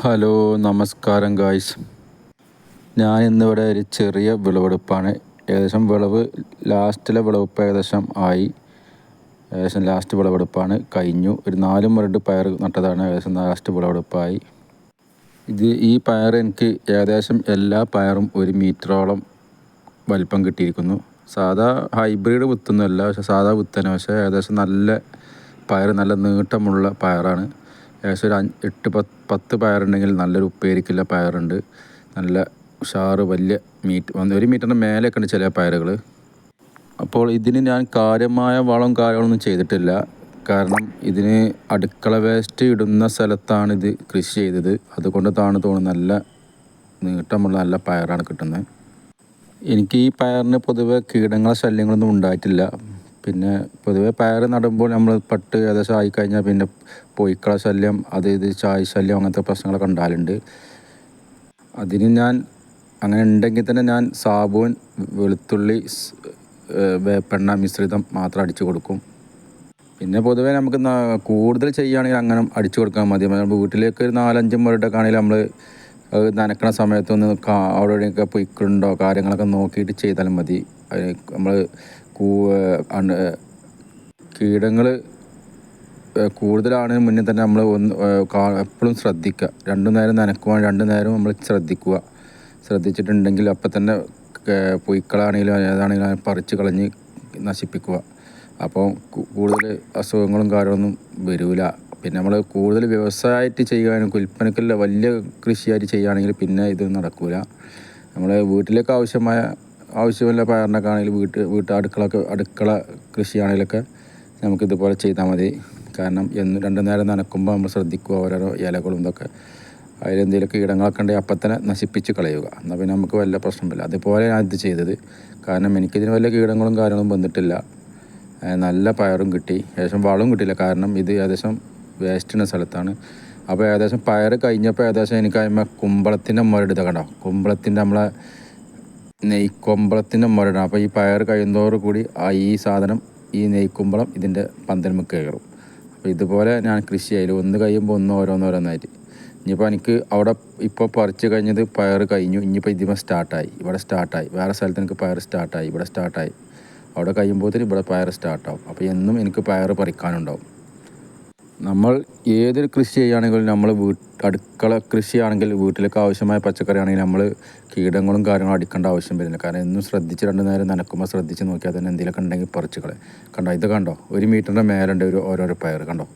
Hello, നമസ്കാരം guys. ഞാൻ ഇന്നിവിടെ ഒരു ചെറിയ വിളവെടുപ്പാണ്. ഏകദേശം ലാസ്റ്റിലെ വിളവെടുപ്പ് ഏകദേശം ആയി. ലാസ്റ്റ് വിളവെടുപ്പാണ് കഴിഞ്ഞു. ഒരു 4 മരട് പയർ നട്ടതാണ്. ഏകദേശം ലാസ്റ്റ് വിളവെടുപ്പായി. ഈ പയർ എനിക്ക് ഏകദേശം എല്ലാ പയറും 1 മീറ്ററോളം വലിപ്പം കിട്ടിയിരിക്കുന്നു. സാധാ ഹൈബ്രിഡ് വിത്തൊന്നുമല്ല, പക്ഷേ സാധാ വിത്തന്നെ. പക്ഷേ ഏകദേശം നല്ല പയർ, നല്ല നീട്ടമുള്ള പയറാണ്. ഏകദേശം ഒരു 8-10 പയറുണ്ടെങ്കിൽ നല്ലൊരു ഉപ്പേരിക്കുള്ള പയറുണ്ട്. നല്ല ഉഷാറ് വലിയ 1 മീറ്ററിൻ്റെ മേലെയൊക്കെ ഉണ്ട് ചില പയറുകൾ. അപ്പോൾ ഇതിന് ഞാൻ കാര്യമായ കാര്യങ്ങളൊന്നും ചെയ്തിട്ടില്ല. കാരണം ഇതിന് അടുക്കള വേസ്റ്റ് ഇടുന്ന സ്ഥലത്താണ് ഇത് കൃഷി ചെയ്തത്. അതുകൊണ്ട് തോന്നുന്നു നല്ല നീട്ടമുള്ള നല്ല പയറാണ് കിട്ടുന്നത്. എനിക്ക് ഈ പയറിന് പൊതുവെ കീടങ്ങളെ ശല്യങ്ങളൊന്നും ഉണ്ടായിട്ടില്ല. പിന്നെ പൊതുവെ പയർ നടുമ്പോൾ നമ്മൾ പട്ട് ഏകദേശം ആയിക്കഴിഞ്ഞാൽ പിന്നെ പൊയ്ക്കള ശല്യം, ഇത് ചായ് ശല്യം, അങ്ങനത്തെ പ്രശ്നങ്ങളൊക്കെ ഉണ്ടാകലുണ്ട്. അതിന് ഞാൻ അങ്ങനെ ഉണ്ടെങ്കിൽ തന്നെ ഞാൻ സാബൂൻ, വെളുത്തുള്ളി, വേപ്പെണ്ണ മിശ്രിതം മാത്രം അടിച്ചു കൊടുക്കും. പിന്നെ പൊതുവെ നമുക്ക് കൂടുതൽ ചെയ്യുകയാണെങ്കിൽ അങ്ങനെ അടിച്ചു കൊടുക്കാൻ മതി. വീട്ടിലേക്ക് ഒരു 4-5 മരടൊക്കെ ആണെങ്കിൽ നമ്മൾ നനക്കണ സമയത്തൊന്ന് അവിടെ എവിടെയൊക്കെ പൊയ്ക്കളുണ്ടോ കാര്യങ്ങളൊക്കെ നോക്കിയിട്ട് ചെയ്താലും മതി. നമ്മൾ കീടങ്ങൾ കൂടുതലാണെങ്കിൽ മുന്നേ തന്നെ നമ്മൾ എപ്പോഴും ശ്രദ്ധിക്കുക. 2 നേരം നനയ്ക്കുവാൻ 2 നേരവും നമ്മൾ ശ്രദ്ധിച്ചിട്ടുണ്ടെങ്കിൽ അപ്പം തന്നെ പൊയ്ക്കളാണെങ്കിലും ഏതാണെങ്കിലും പറിച്ച് കളഞ്ഞ് നശിപ്പിക്കുക. അപ്പോൾ കൂടുതൽ അസുഖങ്ങളും കാര്യമൊന്നും വരില്ല. പിന്നെ നമ്മൾ കൂടുതൽ വ്യവസായമായിട്ട് ചെയ്യുകയാണെങ്കിൽ, വിൽപ്പനയ്ക്കുള്ള വലിയ കൃഷിയായിട്ട് ചെയ്യുകയാണെങ്കിൽ പിന്നെ ഇത് നടക്കില്ല. നമ്മൾ വീട്ടിലേക്ക് ആവശ്യമുള്ള പയറിനൊക്കെ ആണെങ്കിൽ അടുക്കള കൃഷിയാണെങ്കിലൊക്കെ നമുക്കിതുപോലെ ചെയ്താൽ മതി. കാരണം 2 നേരം നനക്കുമ്പോൾ നമ്മൾ ശ്രദ്ധിക്കുക. ഓരോരോ ഇലകളും ഇതൊക്കെ അതിലെന്തെങ്കിലുമൊക്കെ കീടങ്ങളൊക്കെ ഉണ്ടെങ്കിൽ അപ്പം തന്നെ നശിപ്പിച്ച് കളയുക. എന്നാൽ പിന്നെ നമുക്ക് വല്ല പ്രശ്നമില്ല. അതുപോലെ ഞാൻ ഇത് ചെയ്തത്. കാരണം എനിക്കിതിന് വല്ല കീടങ്ങളും കാര്യങ്ങളും വന്നിട്ടില്ല. നല്ല പയറും കിട്ടി. ഏകദേശം വളവും കിട്ടിയില്ല. കാരണം ഇത് ഏകദേശം വേസ്റ്റുള്ള സ്ഥലത്താണ്. അപ്പോൾ ഏകദേശം പയർ കഴിഞ്ഞപ്പോൾ ഏകദേശം എനിക്ക് അതിന്മേൽ കുമ്പളത്തിൻ്റെ മുരട് കണ്ടോ, കുമ്പളത്തിൻ്റെ നമ്മളെ നെയ്ക്കൊമ്പളത്തിൻ്റെ മുരടാണ്. അപ്പോൾ ഈ പയർ കഴിയുന്നതോടു കൂടി ഈ സാധനം, ഈ നെയ്ക്കുമ്പളം ഇതിൻ്റെ പന്തൽമേൽ കയറും. അപ്പോൾ ഇതുപോലെ ഞാൻ കൃഷി ചെയ്യലും ഒന്ന് കഴിയുമ്പോൾ ഓരോന്നായിട്ട്. ഇനിയിപ്പോൾ എനിക്ക് അവിടെ ഇപ്പോൾ പറിച്ച് കഴിഞ്ഞത് പയർ കഴിഞ്ഞു. ഇനിയിപ്പോൾ ഇതിമേ ഇവിടെ സ്റ്റാർട്ടായി. വേറെ സ്ഥലത്ത് എനിക്ക് പയർ സ്റ്റാർട്ടായി, ഇവിടെ സ്റ്റാർട്ടായി. അവിടെ കഴിയുമ്പോഴത്തേന് ഇവിടെ പയർ സ്റ്റാർട്ടാവും. അപ്പോൾ എന്നും എനിക്ക് പയർ പറിക്കാനുണ്ടാവും. നമ്മൾ ഏതൊരു കൃഷി ചെയ്യുകയാണെങ്കിലും നമ്മൾ അടുക്കള കൃഷിയാണെങ്കിൽ, വീട്ടിലേക്ക് ആവശ്യമായ പച്ചക്കറി ആണെങ്കിൽ നമ്മൾ കീടങ്ങളും കാര്യങ്ങളും അടിക്കേണ്ട ആവശ്യം വരുന്നില്ല. കാരണം എന്നും ശ്രദ്ധിച്ച് 2 നേരം നനക്കുമ്പോൾ ശ്രദ്ധിച്ച് നോക്കിയാൽ തന്നെ എന്തെങ്കിലുമൊക്കെ ഉണ്ടെങ്കിൽ പറിച്ച് കളയും. കണ്ടോ, ഇത് കണ്ടോ, 1 മീറ്ററിൻ്റെ മേലുണ്ട് ഓരോരോ പയർ. കണ്ടോ,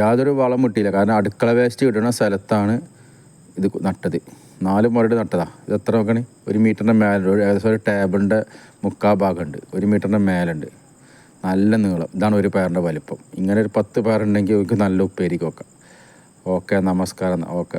യാതൊരു വളം കിട്ടിയില്ല. കാരണം അടുക്കള വേസ്റ്റ് ഇടുന്ന സ്ഥലത്താണ് ഇത് നട്ടത്. 4 മരട് നട്ടതാണ്. ഇത് എത്ര നോക്കണേ, 1 മീറ്ററിൻ്റെ മേലുണ്ട്. ഏകദേശം ഒരു ടേബിളിൻ്റെ 3/4 ഭാഗമുണ്ട്. 1 മീറ്ററിൻ്റെ മേലുണ്ട്. നല്ല നീളം. ഇതാണ് ഒരു പയറിൻ്റെ വലിപ്പം. ഇങ്ങനെ ഒരു 10 പയറുണ്ടെങ്കിൽ നമുക്ക് നല്ല ഉപ്പേരിക്ക് വെക്കാം. ഓക്കെ, നമസ്കാരം. ഓക്കെ.